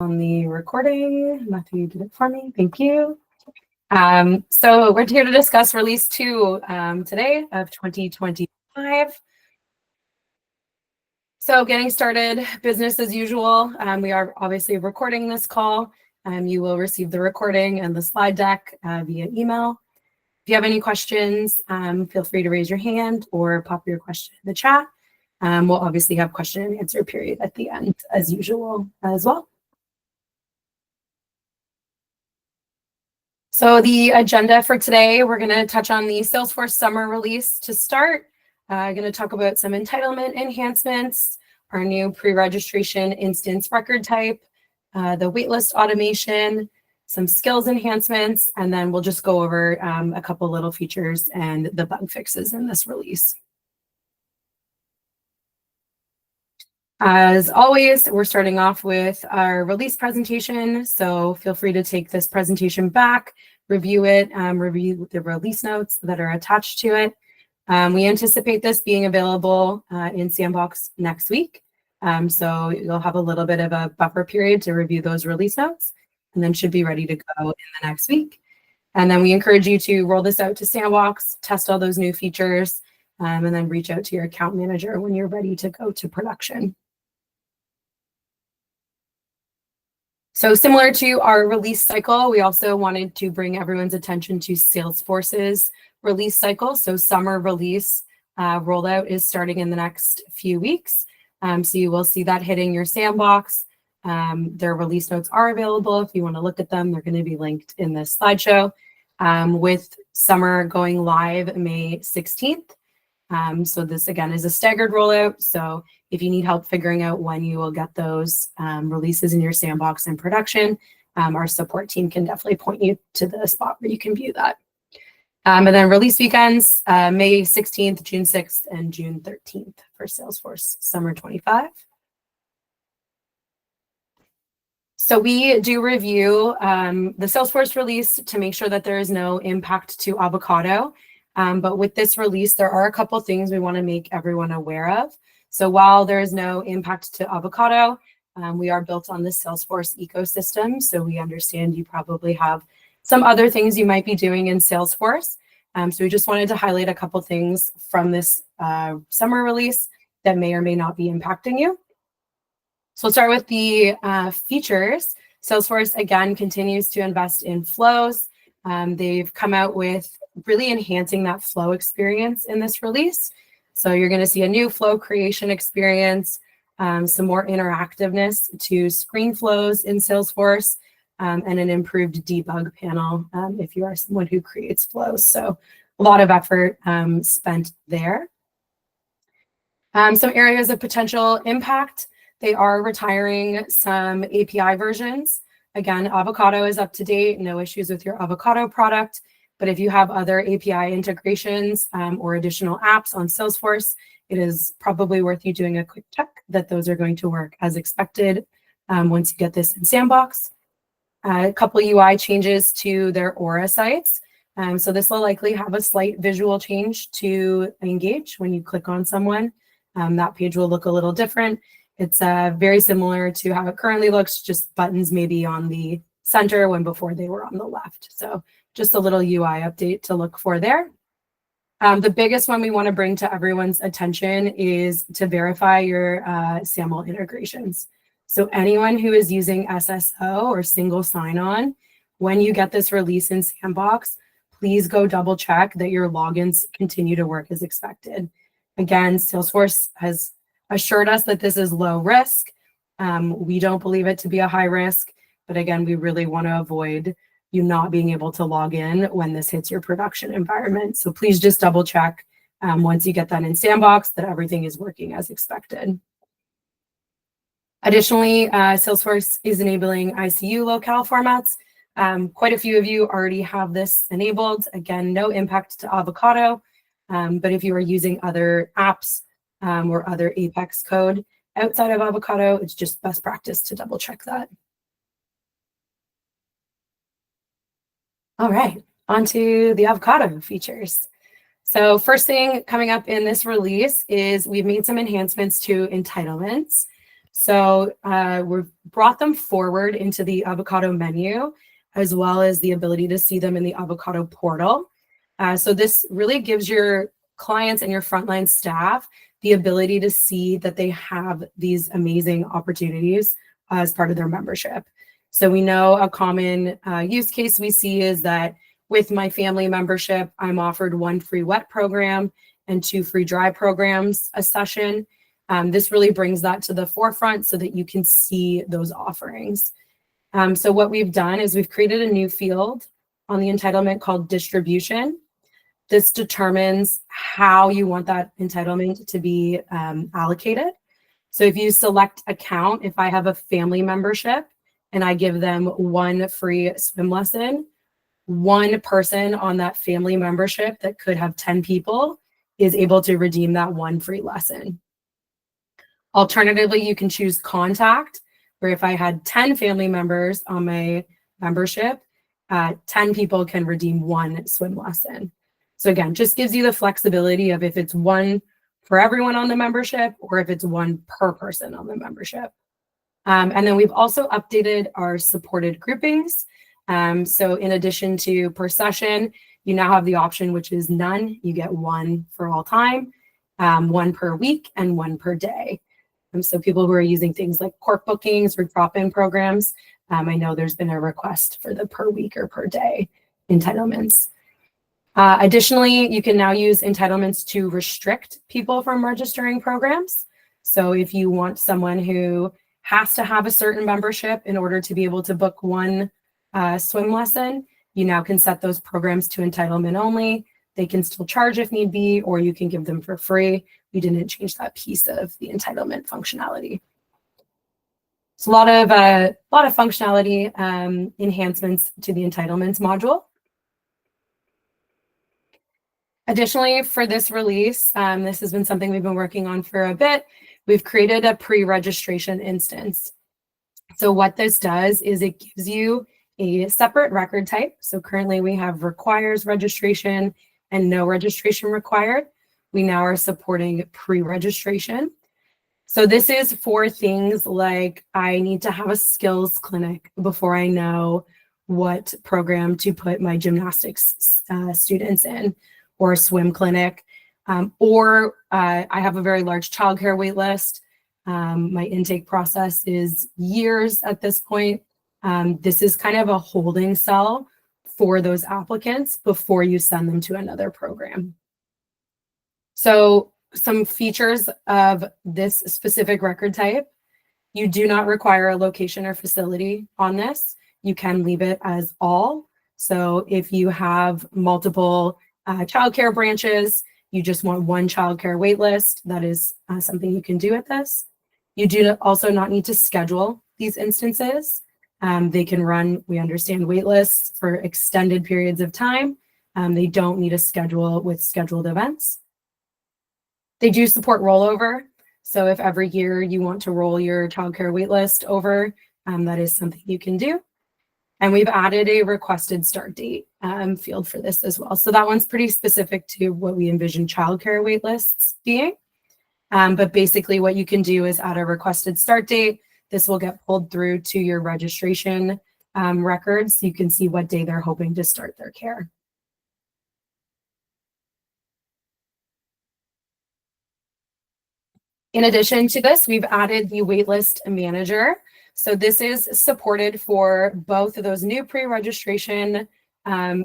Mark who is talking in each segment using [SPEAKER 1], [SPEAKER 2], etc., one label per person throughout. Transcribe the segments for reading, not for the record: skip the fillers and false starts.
[SPEAKER 1] On the recording. Matthew did it for me. Thank you. So we're here to discuss release 2 today of 2025. So getting started, business as usual. We are obviously recording this call. You will receive the recording and the slide deck via email. If you have any questions, feel free to raise your hand or pop your question in the chat. We'll obviously have question and answer period at the end as usual as well. So the agenda for today, we're going to touch on the Salesforce summer release to start. I'm going to talk about some entitlement enhancements, our new pre-registration instance record type, the waitlist automation, some skills enhancements, and then we'll just go over a couple little features and the bug fixes in this release. As always, we're starting off with our release presentation, so feel free to take this presentation back, review it, review the release notes that are attached to it. We anticipate this being available in Sandbox next week, so you'll have a little bit of a buffer period to review those release notes, and then should be ready to go in the next week. And then we encourage you to roll this out to Sandbox, test all those new features, and then reach out to your account manager when you're ready to go to production. So similar to our release cycle, we also wanted to bring everyone's attention to Salesforce's release cycle. So summer release rollout is starting in the next few weeks. So you will see that hitting your Sandbox. Their release notes are available. If you want to look at them, they're going to be linked in this slideshow, with summer going live May 16th. So this again is a staggered rollout. So if you need help figuring out when you will get those releases in your Sandbox and production, our support team can definitely point you to the spot where you can view that. And then release weekends, May 16th, June 6th, and June 13th for Salesforce Summer 25. So we do review the Salesforce release to make sure that there is no impact to Avocado. But with this release, there are a couple things we want to make everyone aware of. So while there is no impact to Avocado, we are built on the Salesforce ecosystem. So we understand you probably have some other things you might be doing in Salesforce. So we just wanted to highlight a couple things from this summer release that may or may not be impacting you. So we'll start with the features. Salesforce, again, continues to invest in flows. They've come out with really enhancing that flow experience in this release. So you're going to see a new flow creation experience, some more interactiveness to screen flows in Salesforce, and an improved debug panel if you are someone who creates flows. So a lot of effort spent there. Some areas of potential impact. They are retiring some API versions. Again, Avocado is up to date, no issues with your Avocado product. But if you have other API integrations or additional apps on Salesforce, it is probably worth you doing a quick check that those are going to work as expected once you get this in Sandbox. A couple UI changes to their Aura sites. So this will likely have a slight visual change to engage when you click on someone. That page will look a little different. It's very similar to how it currently looks, just buttons maybe on the center when before they were on the left. So just a little UI update to look for there. The biggest one we want to bring to everyone's attention is to verify your SAML integrations. So anyone who is using SSO or single sign-on, when you get this release in Sandbox, please go double check that your logins continue to work as expected. Again, Salesforce has assured us that this is low risk. We don't believe it to be a high risk, but again, we really want to avoid you not being able to log in when this hits your production environment. So please just double check once you get that in Sandbox that everything is working as expected. Additionally, Salesforce is enabling ICU locale formats. Quite a few of you already have this enabled. Again, no impact to Avocado, but if you are using other apps or other Apex code outside of Avocado, it's just best practice to double check that. All right, on to the Avocado features. So first thing coming up in this release is we've made some enhancements to entitlements. So we've brought them forward into the Avocado menu, as well as the ability to see them in the Avocado portal. So this really gives your clients and your frontline staff the ability to see that they have these amazing opportunities as part of their membership. So we know a common use case we see is that with my family membership, I'm offered 1 free wet program and 2 free dry programs a session. This really brings that to the forefront so that you can see those offerings. So what we've done is we've created a new field on the entitlement called distribution. This determines how you want that entitlement to be allocated. So if you select account, if I have a family membership and I give them 1 free swim lesson, 1 person on that family membership that could have 10 people is able to redeem that 1 free lesson. Alternatively, you can choose contact, where if I had 10 family members on my membership, 10 people can redeem 1 swim lesson. So again, just gives you the flexibility of if it's 1 for everyone on the membership or if it's 1 per person on the membership. And then we've also updated our supported groupings. So in addition to per session, you now have the option, which is none. You get 1 for all time, 1 per week, and 1 per day. So people who are using things like corp bookings or drop-in programs, I know there's been a request for the per week or per day entitlements. Additionally, you can now use entitlements to restrict people from registering programs. So if you want someone who has to have a certain membership in order to be able to book 1 swim lesson, you now can set those programs to entitlement only. They can still charge if need be, or you can give them for free. We didn't change that piece of the entitlement functionality. So a lot of functionality enhancements to the entitlements module. Additionally, for this release, this has been something we've been working on for a bit. We've created a pre-registration instance. So what this does is it gives you a separate record type. So currently we have requires registration and no registration required. We now are supporting pre-registration. So this is for things like I need to have a skills clinic before I know what program to put my gymnastics students in, or a swim clinic, or I have a very large childcare wait list. My intake process is years at this point. This is kind of a holding cell for those applicants before you send them to another program. So some features of this specific record type: you do not require a location or facility on this. You can leave it as all. So if you have multiple childcare branches, you just want 1 childcare wait list, that is something you can do with this. You do also not need to schedule these instances. They can run, we understand, wait lists for extended periods of time. They don't need a schedule with scheduled events. They do support rollover. So if every year you want to roll your childcare wait list over, that is something you can do. And we've added a requested start date field for this as well. So that one's pretty specific to what we envision childcare wait lists being. But basically what you can do is add a requested start date. This will get pulled through to your registration records, so you can see what day they're hoping to start their care. In addition to this, we've added the waitlist manager. So this is supported for both of those new pre-registration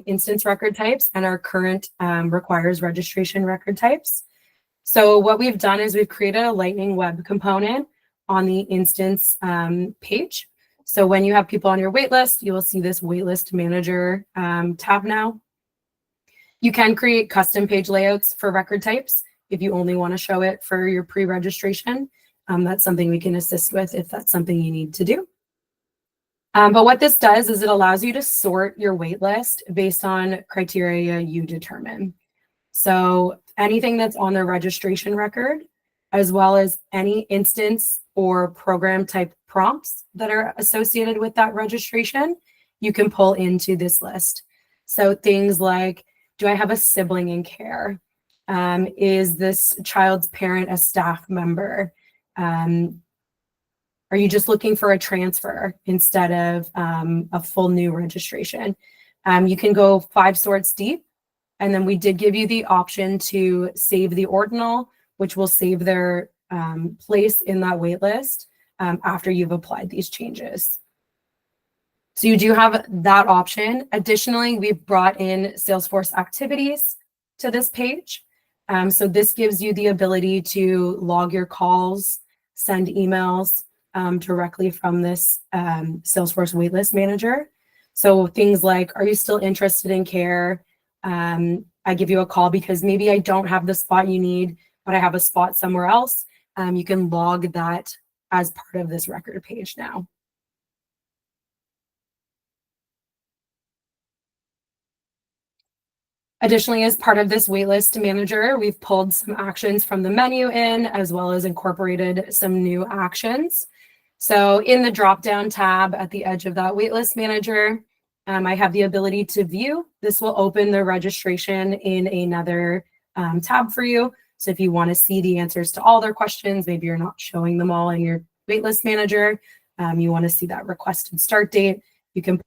[SPEAKER 1] instance record types and our current requires registration record types. So what we've done is we've created a Lightning Web component on the instance page. So when you have people on your waitlist, you will see this waitlist manager tab now. You can create custom page layouts for record types if you only want to show it for your pre-registration. That's something we can assist with if that's something you need to do. But what this does is it allows you to sort your waitlist based on criteria you determine. So anything that's on the registration record, as well as any instance or program type prompts that are associated with that registration, you can pull into this list. So things like, do I have a sibling in care? Is this child's parent a staff member? Are you just looking for a transfer instead of a full new registration? You can go 5 sorts deep. And then we did give you the option to save the ordinal, which will save their place in that wait list after you've applied these changes. So you do have that option. Additionally, we've brought in Salesforce activities to this page. So this gives you the ability to log your calls, send emails directly from this Salesforce waitlist manager. So things like, are you still interested in care? I give you a call because maybe I don't have the spot you need, but I have a spot somewhere else. You can log that as part of this record page now. Additionally, as part of this waitlist manager, we've pulled some actions from the menu in, as well as incorporated some new actions. So in the drop-down tab at the edge of that waitlist manager, I have the ability to view. This will open the registration in another tab for you. So if you want to see the answers to all their questions, maybe you're not showing them all in your waitlist manager, you want to see that requested start date, you can put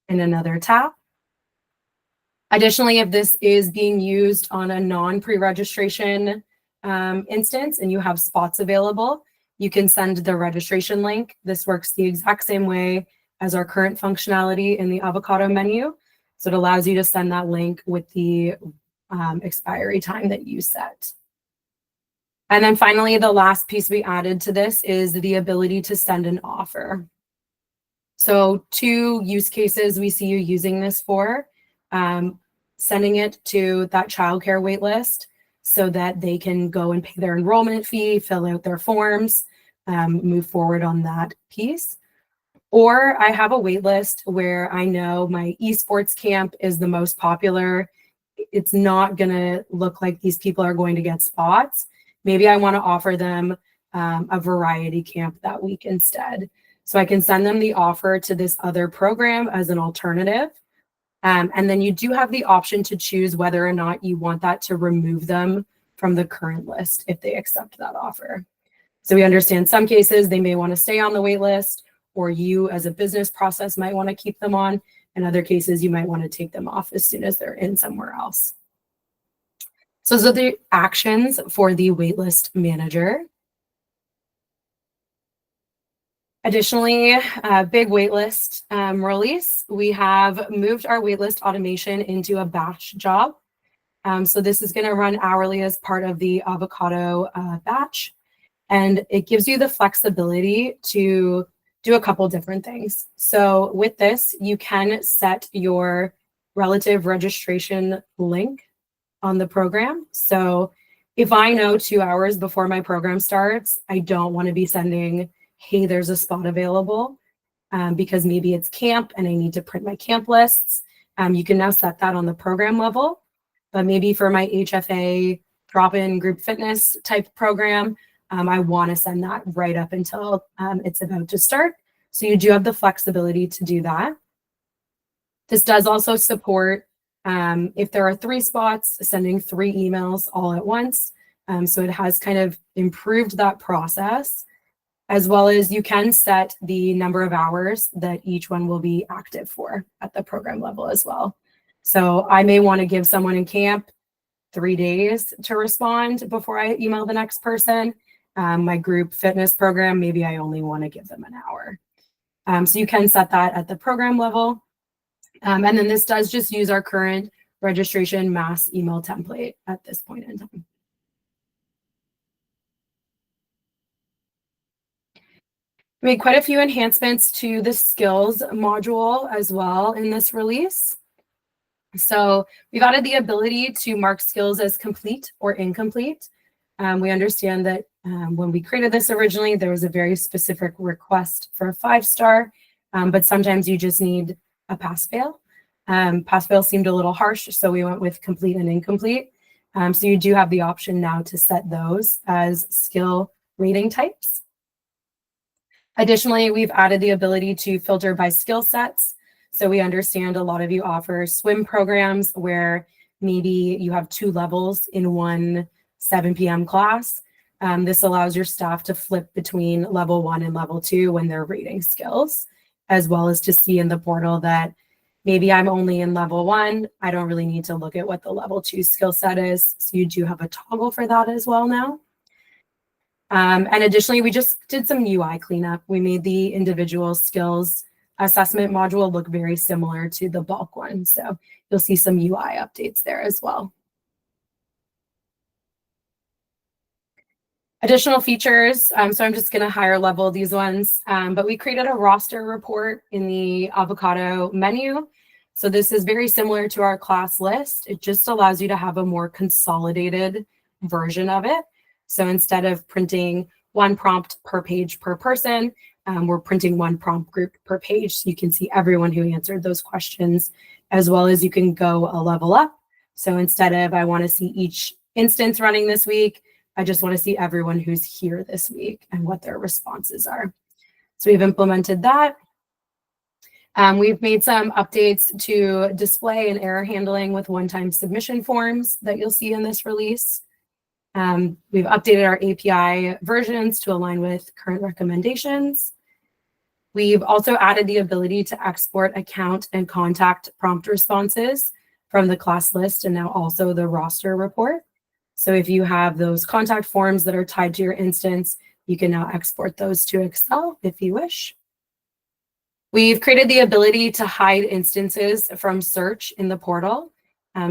[SPEAKER 1] it in another tab. Additionally, if this is being used on a non-pre-registration instance and you have spots available, you can send the registration link. This works the exact same way as our current functionality in the Avocado menu. So it allows you to send that link with the expiry time that you set. And then finally, the last piece we added to this is the ability to send an offer. So 2 use cases we see you using this for. Sending it to that childcare wait list so that they can go and pay their enrollment fee, fill out their forms, move forward on that piece. Or I have a wait list where I know my esports camp is the most popular. It's not going to look like these people are going to get spots. Maybe I want to offer them a variety camp that week instead. So I can send them the offer to this other program as an alternative. And then you do have the option to choose whether or not you want that to remove them from the current list if they accept that offer. So we understand some cases they may want to stay on the wait list, or you as a business process might want to keep them on. In other cases, you might want to take them off as soon as they're in somewhere else. So those are the actions for the waitlist manager. Additionally, big waitlist release, we have moved our waitlist automation into a batch job. So this is going to run hourly as part of the Avocado batch. And it gives you the flexibility to do a couple different things. So with this, you can set your relative registration link on the program. So if I know 2 hours before my program starts, I don't want to be sending, hey, there's a spot available, because maybe it's camp and I need to print my camp lists. You can now set that on the program level. But maybe for my HFA drop-in group fitness type program, I want to send that right up until it's about to start. So you do have the flexibility to do that. This does also support, if there are 3 spots, sending 3 emails all at once. So it has kind of improved that process, as well as you can set the number of hours that each one will be active for at the program level as well. So I may want to give someone in camp 3 days to respond before I email the next person. My group fitness program, maybe I only want to give them an hour. So you can set that at the program level. And then this does just use our current registration mass email template at this point in time. We made quite a few enhancements to the skills module as well in this release. So we've added the ability to mark skills as complete or incomplete. We understand that when we created this originally, there was a very specific request for a 5-star, but sometimes you just need a pass-fail. Pass-fail seemed a little harsh, so we went with complete and incomplete. So you do have the option now to set those as skill rating types. Additionally, we've added the ability to filter by skill sets. So we understand a lot of you offer swim programs where maybe you have 2 levels in one 7 p.m. class. This allows your staff to flip between level 1 and level 2 when they're rating skills, as well as to see in the portal that maybe I'm only in level 1. I don't really need to look at what the level 2 skill set is. So you do have a toggle for that as well now. And additionally, we just did some UI cleanup. We made the individual skills assessment module look very similar to the bulk one. So you'll see some UI updates there as well. Additional features, so I'm just going to higher level these ones, but we created a roster report in the Avocado menu. So this is very similar to our class list. It just allows you to have a more consolidated version of it. So instead of printing one prompt per page per person, we're printing one prompt group per page. So you can see everyone who answered those questions, as well as you can go a level up. So instead of I want to see each instance running this week, I just want to see everyone who's here this week and what their responses are. So we've implemented that. We've made some updates to display and error handling with one-time submission forms that you'll see in this release. We've updated our API versions to align with current recommendations. We've also added the ability to export account and contact prompt responses from the class list and now also the roster report. So if you have those contact forms that are tied to your instance, you can now export those to Excel if you wish. We've created the ability to hide instances from search in the portal.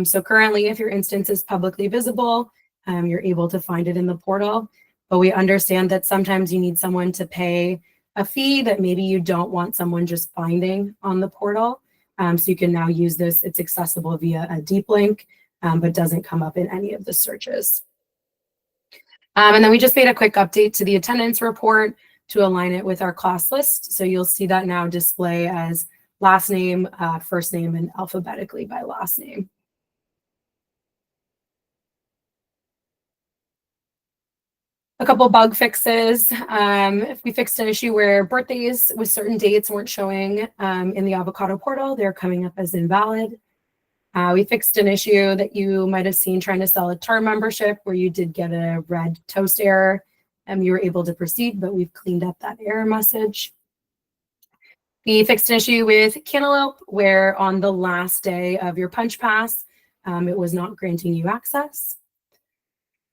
[SPEAKER 1] So currently, if your instance is publicly visible, you're able to find it in the portal. But we understand that sometimes you need someone to pay a fee that maybe you don't want someone just finding on the portal. So you can now use this. It's accessible via a deep link, but doesn't come up in any of the searches. And then we just made a quick update to the attendance report to align it with our class list. So you'll see that now display as last name, first name, and alphabetically by last name. A couple bug fixes. If we fixed an issue where birthdays with certain dates weren't showing in the Avocado portal, they're coming up as invalid. We fixed an issue that you might have seen trying to sell a term membership where you did get a red toast error and you were able to proceed, but we've cleaned up that error message. We fixed an issue with Cantaloupe where on the last day of your punch pass, it was not granting you access.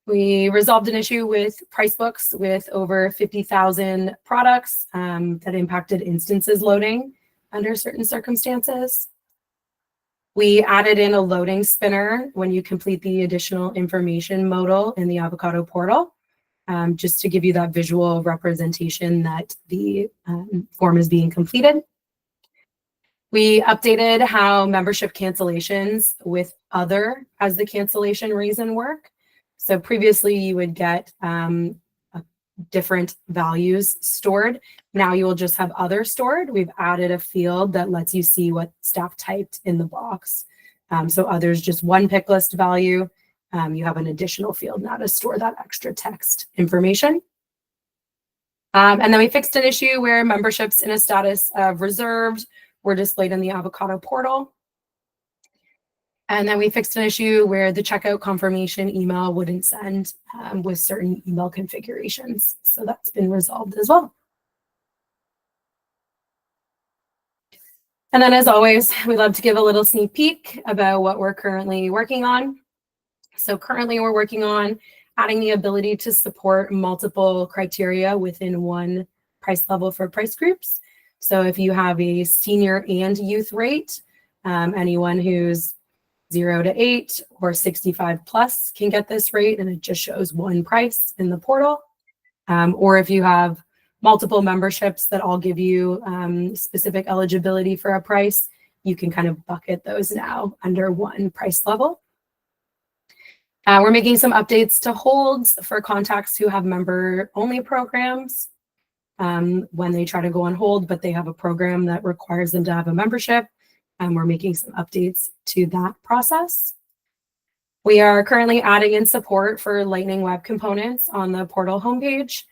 [SPEAKER 1] We resolved an issue with price books with over 50,000 products that impacted instances loading under certain circumstances. We added in a loading spinner when you complete the additional information modal in the Avocado portal, just to give you that visual representation that the form is being completed. We updated how membership cancellations with other as the cancellation reason work. So previously you would get different values stored. Now you will just have other stored. We've added a field that lets you see what staff typed in the box. So others just one pick list value. You have an additional field now to store that extra text information. And then we fixed an issue where memberships in a status of reserved were displayed in the Avocado portal. And then we fixed an issue where the checkout confirmation email wouldn't send with certain email configurations. So that's been resolved as well. And then as always, we love to give a little sneak peek about what we're currently working on. So currently we're working on adding the ability to support multiple criteria within one price level for price groups. So if you have a senior and youth rate, anyone who's 0 to 8 or 65 plus can get this rate, and it just shows one price in the portal. Or if you have multiple memberships that all give you specific eligibility for a price, you can kind of bucket those now under one price level. We're making some updates to holds for contacts who have member-only programs when they try to go on hold, but they have a program that requires them to have a membership. And we're making some updates to that process. We are currently adding in support for Lightning Web Components on the portal homepage.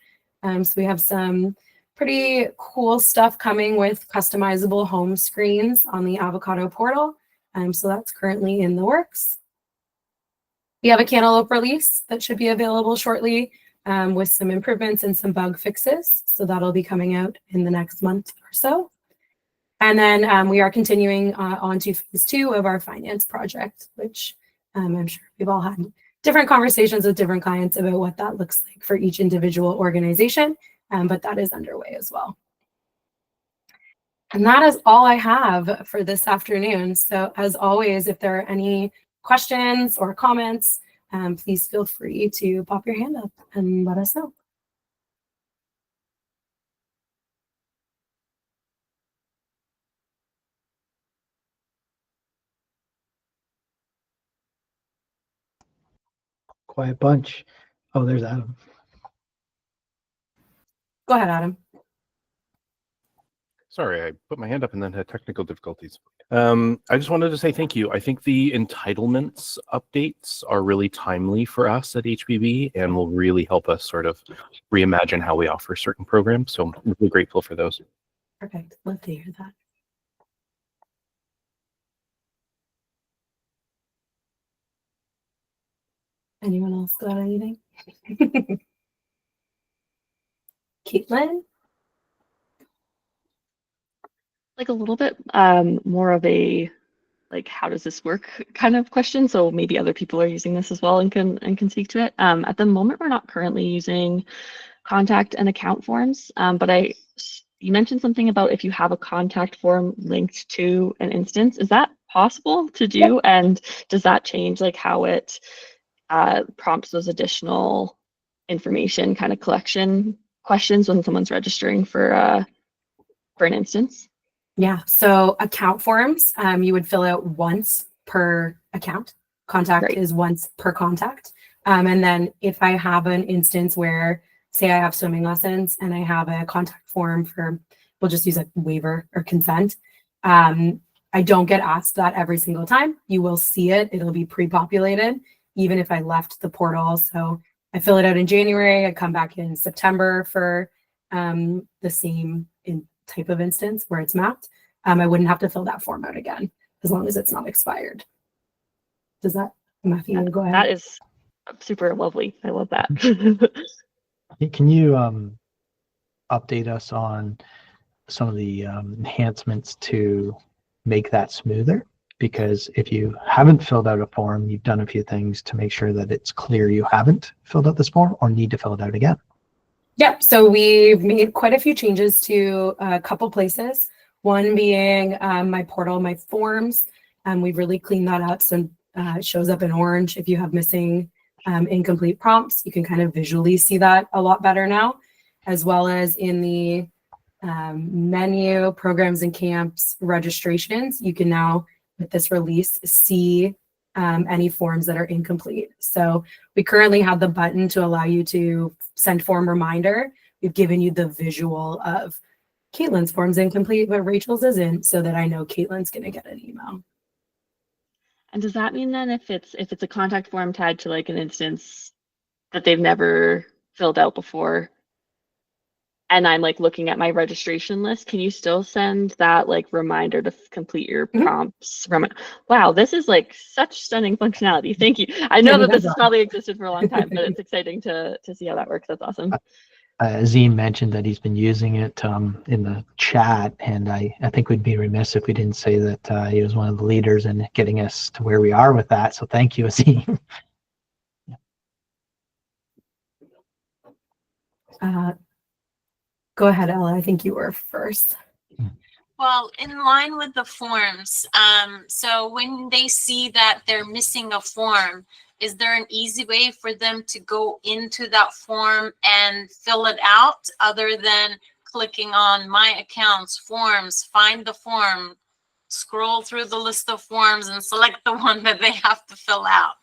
[SPEAKER 1] So we have some pretty cool stuff coming with customizable home screens on the Avocado portal. So that's currently in the works. We have a Cantaloupe release that should be available shortly with some improvements and some bug fixes. So that'll be coming out in the next month or so. And then we are continuing on to phase 2 of our finance project, which I'm sure we've all had different conversations with different clients about what that looks like for each individual organization, but that is underway as well. And that is all I have for this afternoon. So as always, if there are any questions or comments, please feel free to pop your hand up and let us know.
[SPEAKER 2] Quiet bunch. Oh, there's Adam.
[SPEAKER 1] Go ahead, Adam.
[SPEAKER 3] Sorry, I put my hand up and then had technical difficulties. I just wanted to say thank you. I think the entitlements updates are really timely for us at HBB and will really help us sort of reimagine how we offer certain programs. So I'm really grateful for those.
[SPEAKER 1] Perfect. Love to hear that. Anyone else got anything? Caitlin?
[SPEAKER 4] Like a little bit more of a like how does this work kind of question. So maybe other people are using this as well and can speak to it. At the moment, we're not currently using contact and account forms, but you mentioned something about if you have a contact form linked to an instance. Is that possible to do? Yep. And does that change like how it prompts those additional information kind of collection questions when someone's registering for an instance?
[SPEAKER 1] Yeah, so account forms, you would fill out once per account. Contact Great. Is once per contact. And then if I have an instance where, say I have swimming lessons and I have a contact form for, we'll just use a waiver or consent. I don't get asked that every single time. You will see it. It'll be pre-populated, even if I left the portal. So I fill it out in January. I come back in September for the same type of instance where it's mapped. I wouldn't have to fill that form out again as long as it's not expired. Does that, Matthew, go ahead?
[SPEAKER 4] That is super lovely. I love that.
[SPEAKER 2] Can you update us on some of the enhancements to make that smoother? Because if you haven't filled out a form, you've done a few things to make sure that it's clear you haven't filled out this form or need to fill it out again.
[SPEAKER 1] Yep, so we've made quite a few changes to a couple places. One being my portal, my forms. We've really cleaned that up. So it shows up in orange if you have missing incomplete prompts. You can kind of visually see that a lot better now, as well as in the menu, programs and camps, registrations. You can now, with this release, see any forms that are incomplete. So we currently have the button to allow you to send form reminder. We've given you the visual of Caitlin's form's incomplete, but Rachel's isn't, so that I know Caitlin's going to get an email.
[SPEAKER 4] And does that mean then if it's a contact form tied to like an instance that they've never filled out before, and I'm like looking at my registration list, can you still send that like reminder to complete your prompts from it? Wow, this is like such stunning functionality. Thank you. I know that this has probably existed for a long time, but it's exciting to see how that works. That's awesome.
[SPEAKER 2] Azim mentioned that he's been using it in the chat, and I think we'd be remiss if we didn't say that he was one of the leaders in getting us to where we are with that. So thank you, Azim.
[SPEAKER 1] Go ahead, Ella. I think you were first.
[SPEAKER 5] Well, in line with the forms, so when they see that they're missing a form, is there an easy way for them to go into that form and fill it out other than clicking on my accounts, forms, find the form, scroll through the list of forms and select the one that they have to fill out?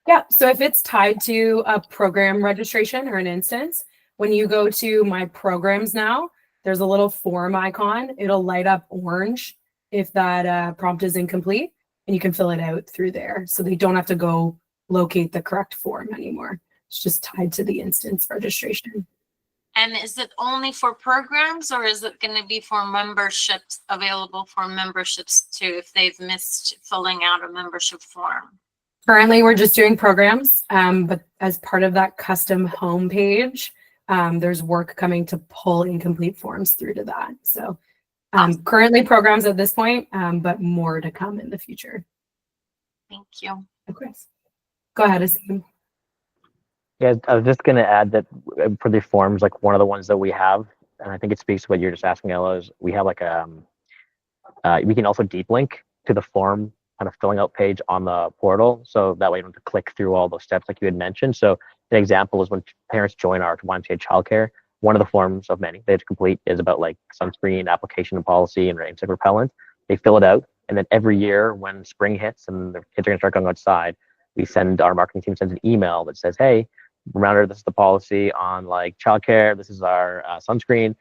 [SPEAKER 1] Yeah, so if it's tied to a program registration or an instance, when you go to my programs now, there's a little form icon. It'll light up orange if that prompt is incomplete, and you can fill it out through there. So they don't have to go locate the correct form anymore. It's just tied to the instance registration.
[SPEAKER 5] And is it only for programs, or is it going to be for memberships, available for memberships too, if they've missed filling out a membership form?
[SPEAKER 1] Currently, we're just doing programs, but as part of that custom homepage, there's work coming to pull incomplete forms through to that. So currently programs at this point, but more to come in the future.
[SPEAKER 5] Thank you.
[SPEAKER 1] Of course. Go ahead, Asim.
[SPEAKER 6] Yeah, I was just going to add that for the forms, like one of the ones that we have, and I think it speaks to what you're just asking, Ella, is we have like we can also deep link to the form kind of filling out page on the portal. So that way you don't have to click through all those steps like you had mentioned. So an example is when parents join our YMCA childcare, one of the forms of many they have to complete is about like sunscreen application and policy and insect repellent. They fill it out. And then every year when spring hits and the kids are going to start going outside, our marketing team sends an email that says, hey, remember, this is the policy on like childcare. This is our sunscreen.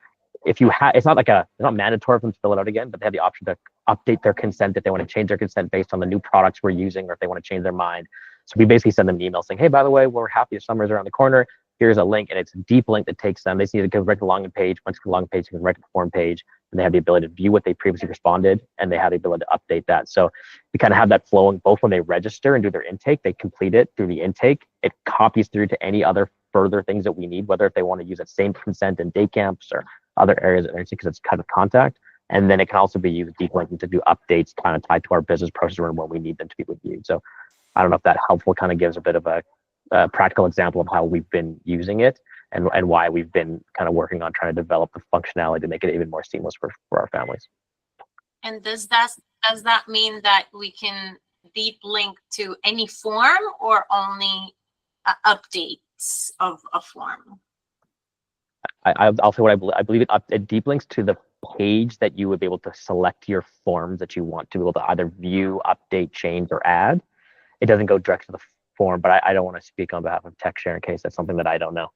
[SPEAKER 6] If you have, it's not mandatory for them to fill it out again, but they have the option to update their consent if they want to change their consent based on the new products we're using, or if they want to change their mind. So we basically send them an email saying, hey, by the way, we're happy summer's around the corner. Here's a link, and it's a deep link that takes them. They just need to go right to the login page. Once the login page, you can right to the form page, and they have the ability to view what they previously responded, and they have the ability to update that. So we kind of have that flowing both when they register and do their intake, they complete it through the intake. It copies through to any other further things that we need, whether if they want to use that same consent in day camps or other areas because it's kind of contact. And then it can also be used deep linking to do updates kind of tied to our business process when we need them to be reviewed. So I don't know if that helpful kind of gives a bit of a practical example of how we've been using it and why we've been kind of working on trying to develop the functionality to make it even more seamless for our families.
[SPEAKER 5] And does that mean that we can deep link to any form or only updates of a form?
[SPEAKER 6] I'll say what I believe it deep links to the page that you would be able to select your forms that you want to be able to either view, update, change, or add. It doesn't go direct to the form, but I don't want to speak on behalf of TechShare in case that's something that I don't know.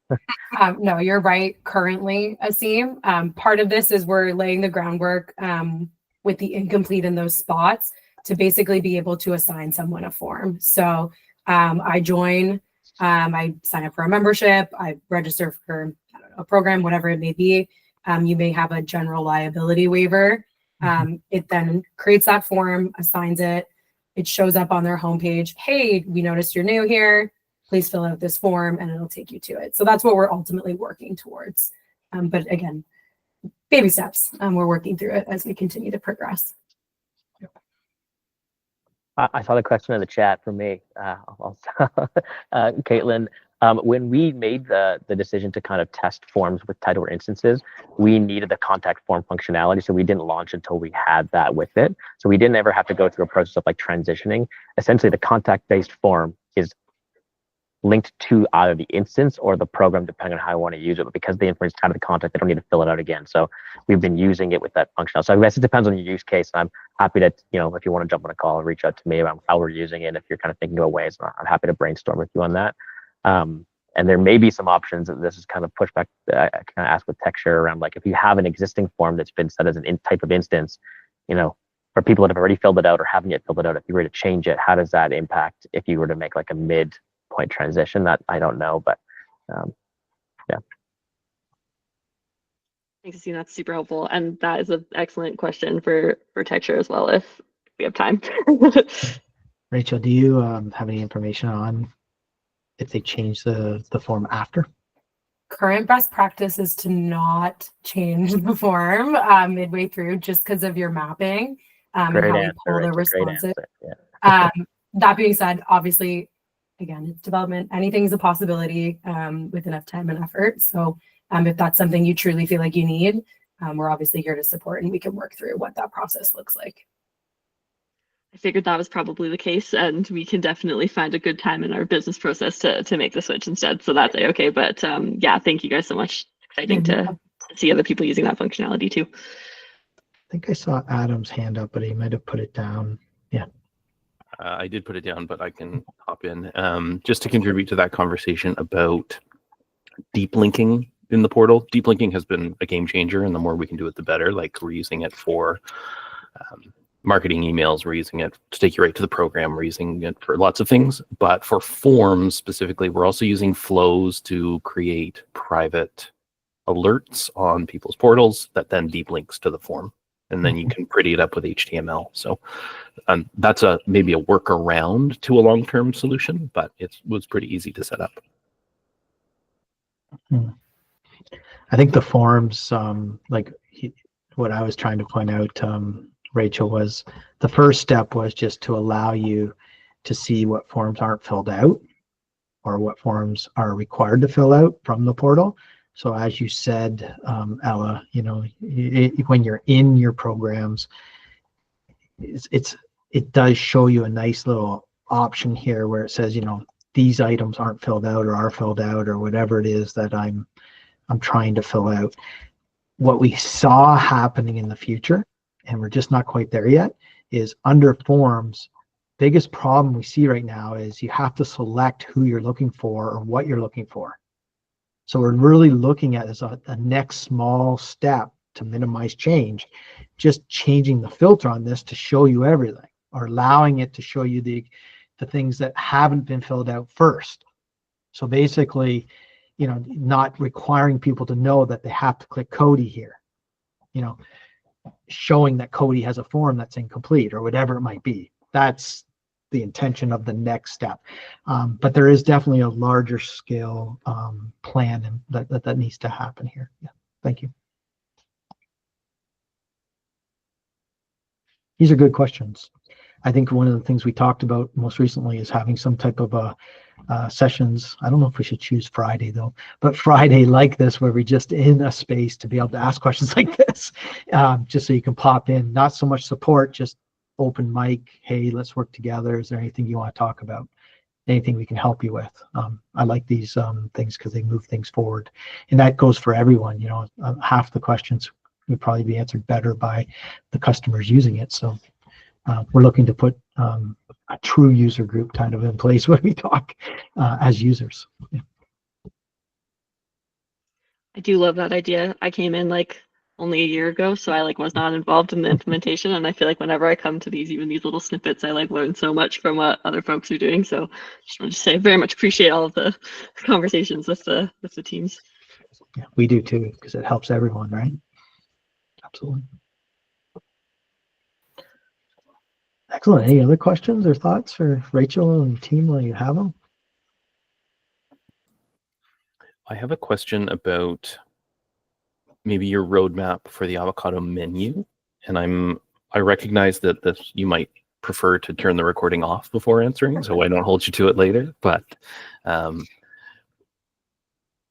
[SPEAKER 1] No, you're right. Currently, Asim, part of this is we're laying the groundwork with the incomplete in those spots to basically be able to assign someone a form. So I join, I sign up for a membership, I register for a program, whatever it may be. You may have a general liability waiver. It then creates that form, assigns it. It shows up on their homepage. Hey, we noticed you're new here. Please fill out this form, and it'll take you to it. So that's what we're ultimately working towards. But again, baby steps. We're working through it as we continue to progress.
[SPEAKER 6] I saw the question in the chat from me, Caitlin. When we made the decision to kind of test forms with title instances, we needed the contact form functionality, so we didn't launch until we had that with it. So we didn't ever have to go through a process of like transitioning. Essentially, the contact-based form is linked to either the instance or the program, depending on how I want to use it. But because the information is out of the contact, they don't need to fill it out again. So we've been using it with that functionality. So I guess it depends on your use case. I'm happy to, if you want to jump on a call and reach out to me about how we're using it. If you're kind of thinking of ways, I'm happy to brainstorm with you on that. And there may be some options that this is kind of pushback. I kind of ask with TechShare around, like, if you have an existing form that's been set as an type of instance, for people that have already filled it out or haven't yet filled it out, if you were to change it, how does that impact if you were to make like a mid-point transition? That I don't know, but yeah.
[SPEAKER 4] Thanks, Asim. That's super helpful. And that is an excellent question for TechShare as well, if we have time.
[SPEAKER 2] Rachel, do you have any information on if they change the form after?
[SPEAKER 1] Current best practice is to not change the form midway through just because of your mapping and how we pull the responses.
[SPEAKER 6] Yeah.
[SPEAKER 1] That being said, obviously, again, it's development. Anything's a possibility with enough time and effort. So if that's something you truly feel like you need, we're obviously here to support, and we can work through what that process looks like.
[SPEAKER 4] I figured that was probably the case, and we can definitely find a good time in our business process to make the switch instead. So that's okay. But yeah, thank you guys so much. Exciting to see other people using that functionality too.
[SPEAKER 2] I think I saw Adam's hand up, but he might have put it down. Yeah.
[SPEAKER 3] I did put it down, but I can hop in just to contribute to that conversation about deep linking in the portal. Deep linking has been a game changer, and the more we can do it, the better. Like, we're using it for marketing emails, we're using it to take you right to the program, we're using it for lots of things. But for forms specifically, we're also using flows to create private alerts on people's portals that then deep links to the form. and then you can pretty it up with HTML. So that's maybe a workaround to a long-term solution, but it was pretty easy to set up.
[SPEAKER 2] I think the forms, what I was trying to point out, Rachel, was the first step was just to allow you to see what forms aren't filled out or what forms are required to fill out from the portal. So as you said, Ella, when you're in your programs, it does show you a nice little option here where it says, these items aren't filled out or are filled out or whatever it is that I'm trying to fill out. What we saw happening in the future, and we're just not quite there yet, is under forms, biggest problem we see right now is you have to select who you're looking for or what you're looking for. So we're really looking at as a next small step to minimize change, just changing the filter on this to show you everything, or allowing it to show you the things that haven't been filled out first. So basically, not requiring people to know that they have to click Cody here, showing that Cody has a form that's incomplete or whatever it might be. That's the intention of the next step. But there is definitely a larger scale plan that needs to happen here. Yeah, thank you. These are good questions. I think one of the things we talked about most recently is having some type of sessions. I don't know if we should choose Friday though, but Friday like this where we just in a space to be able to ask questions like this, just so you can pop in, not so much support, just open mic. Hey, let's work together. Is there anything you want to talk about? Anything we can help you with? I like these things because they move things forward, and that goes for everyone. Half the questions would probably be answered better by the customers using it. So we're looking to put a true user group kind of in place when we talk as users. Yeah.
[SPEAKER 4] I do love that idea. I came in only a year ago, so I was not involved in the implementation, and I feel like whenever I come to even these little snippets, I learn so much from what other folks are doing. So just want to say I very much appreciate all of the conversations with the teams.
[SPEAKER 2] Yeah, we do too, because it helps everyone, right? Absolutely. Excellent. Any other questions or thoughts for Rachel and team while you have them?
[SPEAKER 3] I have a question about maybe your roadmap for the Avocado menu, and I recognize that you might prefer to turn the recording off before answering, so I don't hold you to it later. But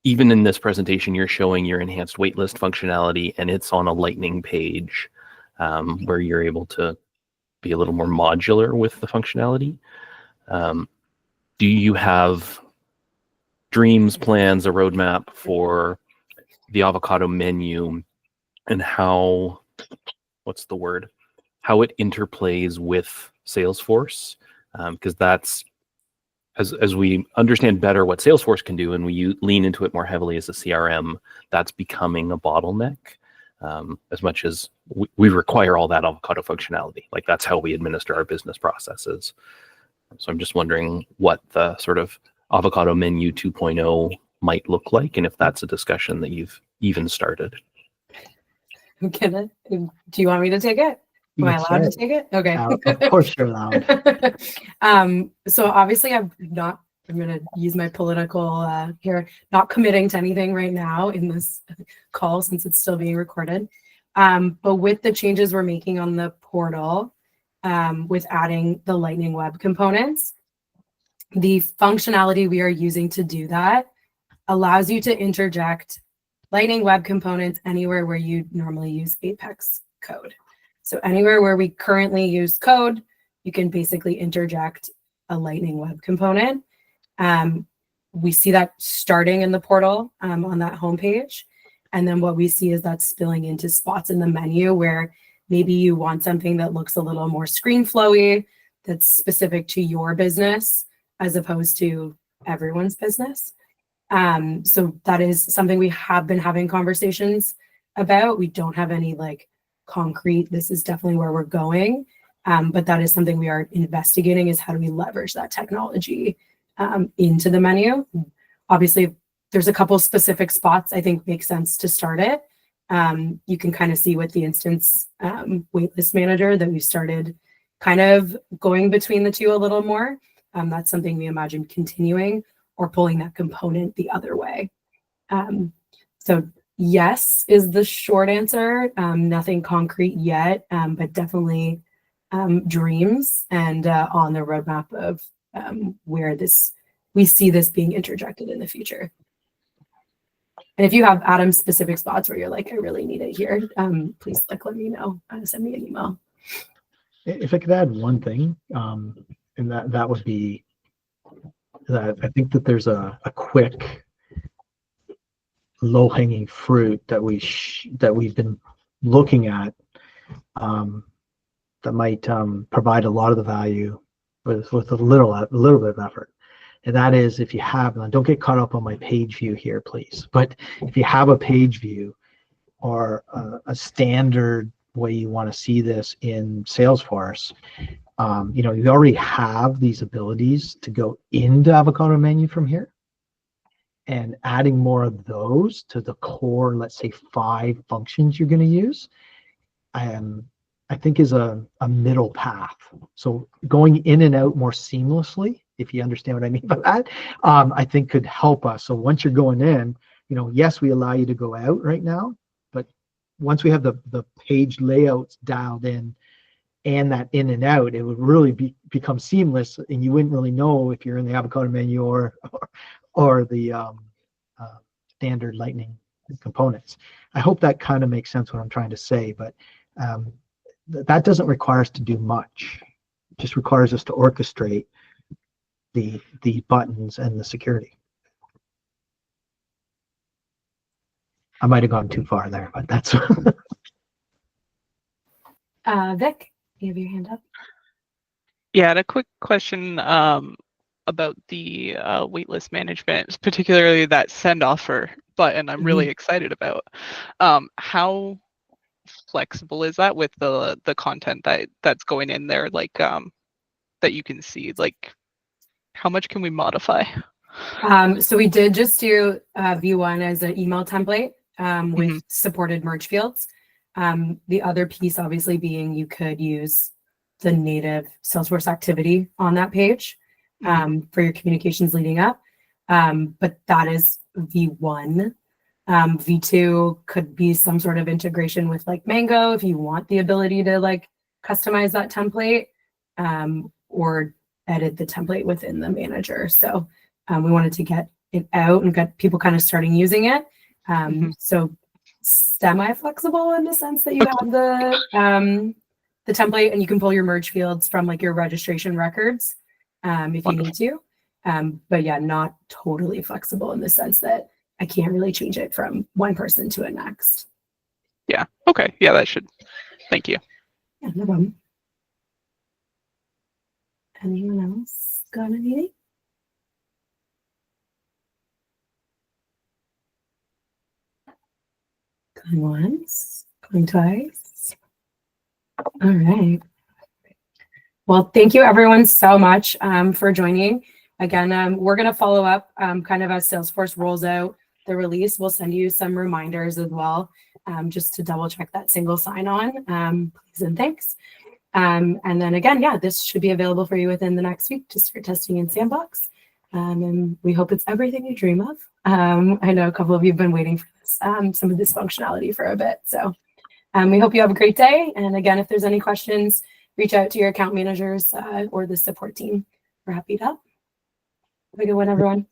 [SPEAKER 3] even in this presentation, you're showing your enhanced waitlist functionality, and it's on a Lightning page where you're able to be a little more modular with the functionality. Do you have dreams, plans, a roadmap for the Avocado menu and how it interplays with Salesforce? Because that's, as we understand better what Salesforce can do and we lean into it more heavily as a CRM, that's becoming a bottleneck. As much as we require all that Avocado functionality, that's how we administer our business processes. So I'm just wondering what the sort of Avocado menu 2.0 might look like, and if that's a discussion that you've even started.
[SPEAKER 1] Do you want me to take it? Am I allowed to take it? Okay.
[SPEAKER 2] Of course you're allowed.
[SPEAKER 1] So obviously I'm going to use my political here, not committing to anything right now in this call since it's still being recorded. But with the changes we're making on the portal, with adding the Lightning Web components, the functionality we are using to do that allows you to interject Lightning Web components anywhere where you normally use Apex code. So anywhere where we currently use code, you can basically interject a Lightning Web component. We see that starting in the portal on that homepage. And then what we see is that spilling into spots in the menu where maybe you want something that looks a little more screen flowy, that's specific to your business as opposed to everyone's business. So that is something we have been having conversations about. We don't have any concrete, this is definitely where we're going. But that is something we are investigating, is how do we leverage that technology into the menu. Obviously, there's a couple specific spots I think make sense to start it. You can kind of see with the instance waitlist manager that we started kind of going between the two a little more. That's something we imagine continuing or pulling that component the other way. So yes is the short answer. Nothing concrete yet, but definitely dreams and on the roadmap of where we see this being interjected in the future. And if you have Adam specific spots where you're like, I really need it here, please let me know. Send me an email.
[SPEAKER 2] If I could add one thing, and that would be that I think that there's a quick low-hanging fruit that we've been looking at that might provide a lot of the value with a little bit of effort. And that is, if you have, and don't get caught up on my page view here, please, but if you have a page view or a standard way you want to see this in Salesforce, you already have these abilities to go into Avocado menu from here, and adding more of those to the core, let's say 5 functions you're going to use, I think is a middle path. So going in and out more seamlessly, if you understand what I mean by that, I think could help us. So once you're going in, yes, we allow you to go out right now, but once we have the page layouts dialed in and that in and out, it would really become seamless, and you wouldn't really know if you're in the Avocado menu or the standard Lightning components. I hope that kind of makes sense what I'm trying to say, but that doesn't require us to do much. It just requires us to orchestrate the buttons and the security. I might have gone too far there, but that's
[SPEAKER 1] Vic, you have your hand up.
[SPEAKER 7] Yeah, and a quick question about the waitlist management, particularly that send offer button. I'm really excited about. How flexible is that with the content that's going in there, like that you can see? Like, how much can we modify?
[SPEAKER 1] So we did just do V1 as an email template with supported merge fields. The other piece obviously being you could use the native Salesforce activity on that page for your communications leading up. But that is V1. V2 could be some sort of integration with like Mango if you want the ability to like customize that template or edit the template within the manager. So we wanted to get it out and get people kind of starting using it. So semi-flexible in the sense that you have the template and you can pull your merge fields from like your registration records if you need to. But yeah, not totally flexible in the sense that I can't really change it from one person to the next.
[SPEAKER 7] Yeah. Okay. Yeah, that should. Thank you.
[SPEAKER 1] Yeah, no problem. Anyone else got anything? Going once, going twice. All right. Well, thank you everyone so much for joining. Again, we're going to follow up kind of as Salesforce rolls out the release. We'll send you some reminders as well, just to double check that single sign-on. Please and thanks. And then again, yeah, this should be available for you within the next week to start testing in Sandbox. And we hope it's everything you dream of. I know a couple of you have been waiting for this, some of this functionality for a bit. So we hope you have a great day. And again, if there's any questions, reach out to your account managers or the support team. We're happy to help. Have a good one, everyone.